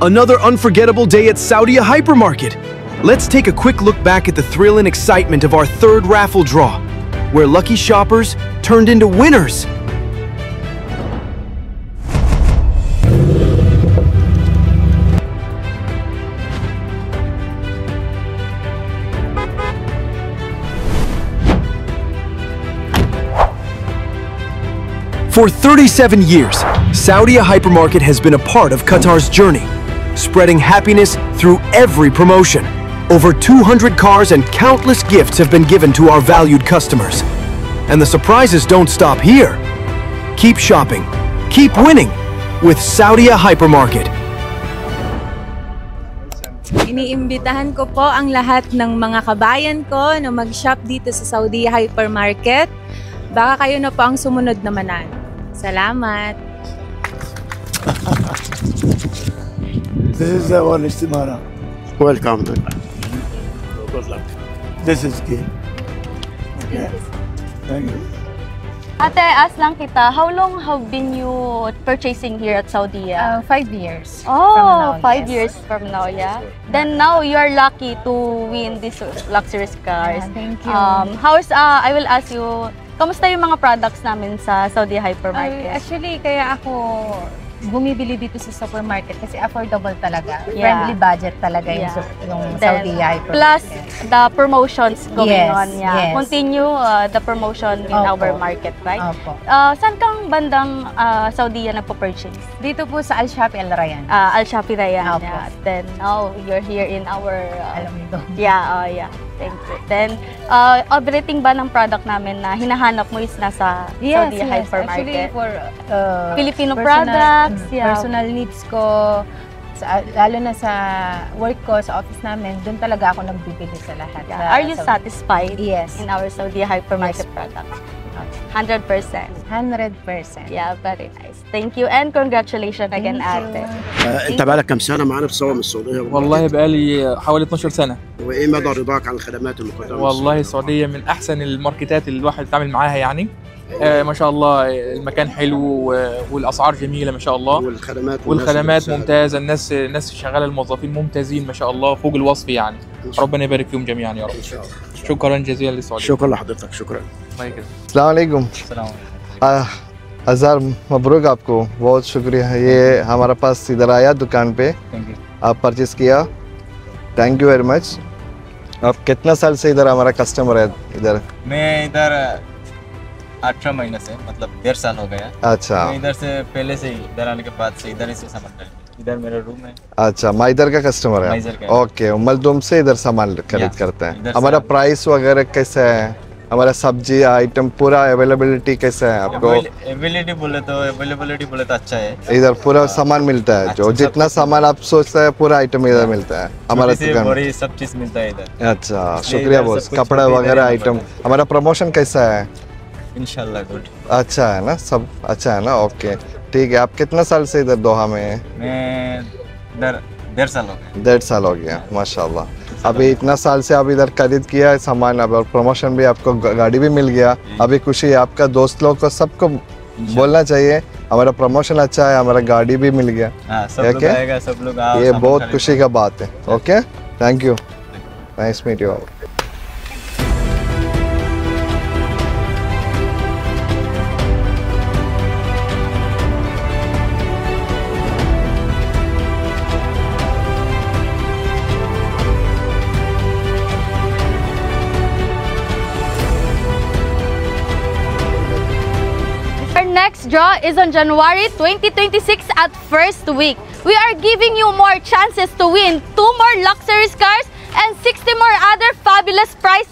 Another unforgettable day at Saudia Hypermarket. Let's take a quick look back at the thrill and excitement of our third raffle draw, where lucky shoppers turned into winners. For 37 years, Saudia Hypermarket has been a part of Qatar's journey, spreading happiness through every promotion. Over 200 cars and countless gifts have been given to our valued customers. And the surprises don't stop here. Keep shopping, keep winning with Saudia Hypermarket. Iniimbitahan ko po ang lahat ng mga kabayan ko na mag-shop dito sa Saudia Hypermarket. Baka kayo na po ang sumunod na manalo. Salamat! This is our istimara. Welcome. Good luck. This is key. Okay. Thank you. Ate, ask lang kita, how long have been you purchasing here at Saudia? 5 years. Oh, 5 years from now, yeah? Then now you're lucky to win these luxurious cars. Thank you. I will ask you, kamusta yung mga products namin sa Saudia Hypermarket? Actually, kaya ako bumibili dito sa supermarket kasi affordable talaga. Yeah. Friendly budget talaga yung Saudia Hypermarket. Plus, the promotions going on. Yeah. Yes. Continue the promotion in our market, right? Opo. Saan kang bandang Saudia nagpo-purchase? Dito po sa Al Shafi Al Rayyan. Al Shafi Rayyan. Opo. Yeah. Then now you're here in our Alamido. Yeah. Thank you. Then everything ba ng product namin na hinahanap mo is nasa Saudia Hypermarket? Actually for Filipino products, personal needs ko, lalo na sa work ko, sa office namin, doon talaga ako nagbibili sa lahat. Are you satisfied Yes. in our Saudia Hypermarket products? 100%. 100%. Yeah, very nice. Thank you and congratulations again, Ate. انت بقالك كم سنه معانا في السوق السعوديه؟ والله بقالي حوالي 12 سنة. وايه مدى رضاك عن الخدمات المقدمه؟ والله السعودية من أحسن الماركتات اللي الواحد يتعامل معاها يعني. ما شاء الله المكان حلو والأسعار جميلة ما شاء الله. والخدمات ممتازة، الناس شغالة، الموظفين ممتازين ما شاء الله فوق الوصف يعني. ربنا يبارك فيهم جميعا يا رب. شكرا جزيلا للسعودية. شكرا لحضرتك. شكرا. الله يكرمك. अस्सलाम वालेकुम। हजार मबरूक आपको, बहुत शुक्रिया। ये हमारा पास इधर आया दुकान पे, आप परचेज किया, थैंक यू वेरी मच। आप कितना साल से इधर हमारा कस्टमर है इधर? मैं इधर 18 महीने से, मतलब 1.5 साल हो गया। अच्छा। मैं इधर से पहले से ही, इधर आने के बाद से इधर ही से सामान खरीद, इधर मेरा रूम है। अच्छा, मैं इधर का कस्टमर है। ओके, मलदूम से इधर सामान खरीद करते हैं। हमारा प्राइस वगैरह कैसा है? हमारा सब्जी आइटम पूरा अवेलेबिलिटी कैसा है आपको? अवेलेबिलिटी बोले तो अच्छा है। इधर पूरा सामान मिलता है, जो जितना सामान आप सोचते हैं पूरा आइटम इधर मिलता है हमारा दुकान में। सब चीज मिलता है इधर। अच्छा, शुक्रिया बॉस। कपड़ा वगैरह आइटम, हमारा प्रमोशन कैसा है? इंशाल्लाह गुड। अच्छा है ना, सब अच्छा है ना? ओके ठीक है। आप कितना साल से इधर दोहा में हैं? मैं इधर 1.5 साल हो गया। 1.5 साल हो गया, माशाल्लाह। अभी इतना साल से आप इधर खरीद किया है सामान, अब और प्रमोशन भी, आपको गाड़ी भी मिल गया, अभी खुशी है। आपका दोस्त लोग को सबको बोलना चाहिए हमारा प्रमोशन अच्छा है, हमारा गाड़ी भी मिल गया। सब लोग आएगा, सब लोग आओ, ये बहुत खुशी का बात है। Okay, thank you, nice meet you. Next draw is on January 2026 at first week. We are giving you more chances to win 2 more luxurious cars and 60 more other fabulous prize